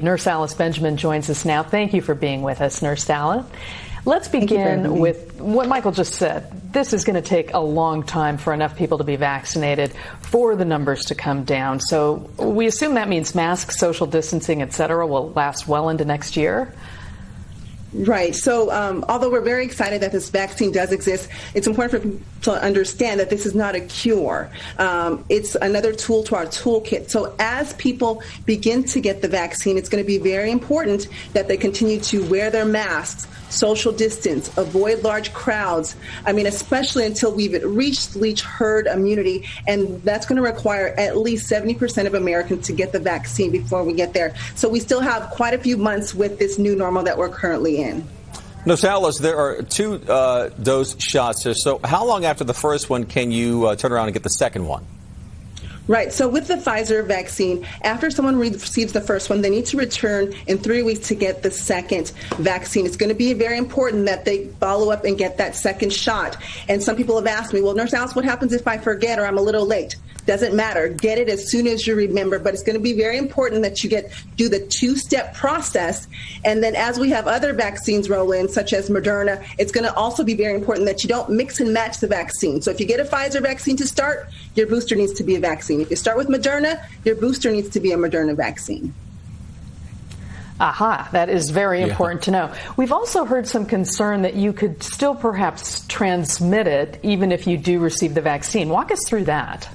Nurse Alice Benjamin joins us now. Thank you for being with us, Nurse Alice. Let's begin with what Michael just said. This is going to take a long time for enough people to be vaccinated for the numbers to come down. So we assume that means masks, social distancing, et cetera, will last well into next year? Right. So although we're very excited that this vaccine does exist, it's important for people to understand that this is not a cure. It's another tool to our toolkit. So as people begin to get the vaccine, it's going to be very important that they continue to wear their masks, social distance, avoid large crowds. I mean, especially until we've reached herd immunity. And that's going to require at least 70% of Americans to get the vaccine before we get there. So we still have quite a few months with this new normal that we're currently in. Nurse Alice, there are two dose shots. So how long after the first one can you turn around and get the second one? Right. So with the Pfizer vaccine, after someone receives the first one, they need to return in 3 weeks to get the second vaccine. It's going to be very important that they follow up and get that second shot. And some people have asked me, well, Nurse Alice, what happens if I forget or I'm a little late? Doesn't matter. Get it as soon as you remember. But it's going to be very important that you do the two-step process. And then as we have other vaccines roll in, such as Moderna, it's going to also be very important that you don't mix and match the vaccine. So if you get a Pfizer vaccine to start, your booster needs to be a vaccine. If you start with Moderna, your booster needs to be a Moderna vaccine. Aha, that is very important to know. We've also heard some concern that you could still perhaps transmit it even if you do receive the vaccine. Walk us through that.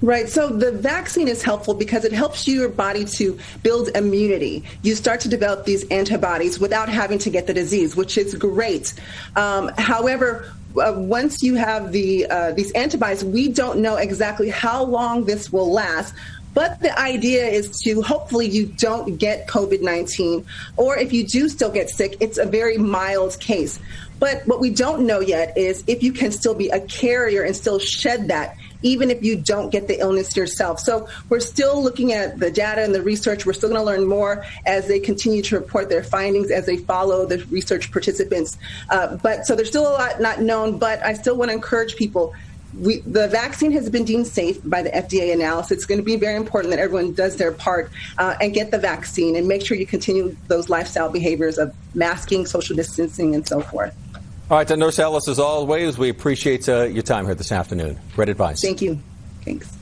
Right. So the vaccine is helpful because it helps your body to build immunity. You start to develop these antibodies without having to get the disease, which is great. However, once you have these antibodies, we don't know exactly how long this will last. But the idea is to hopefully you don't get COVID-19, or if you do still get sick, it's a very mild case. But what we don't know yet is if you can still be a carrier and still shed that, even if you don't get the illness yourself. So we're still looking at the data and the research. We're still going to learn more as they continue to report their findings, as they follow the research participants. So there's still a lot not known, but I still want to encourage people. The vaccine has been deemed safe by the FDA analysis. It's going to be very important that everyone does their part and get the vaccine and make sure you continue those lifestyle behaviors of masking, social distancing, and so forth. All right, Nurse Alice, as always, we appreciate your time here this afternoon. Great advice. Thank you. Thanks.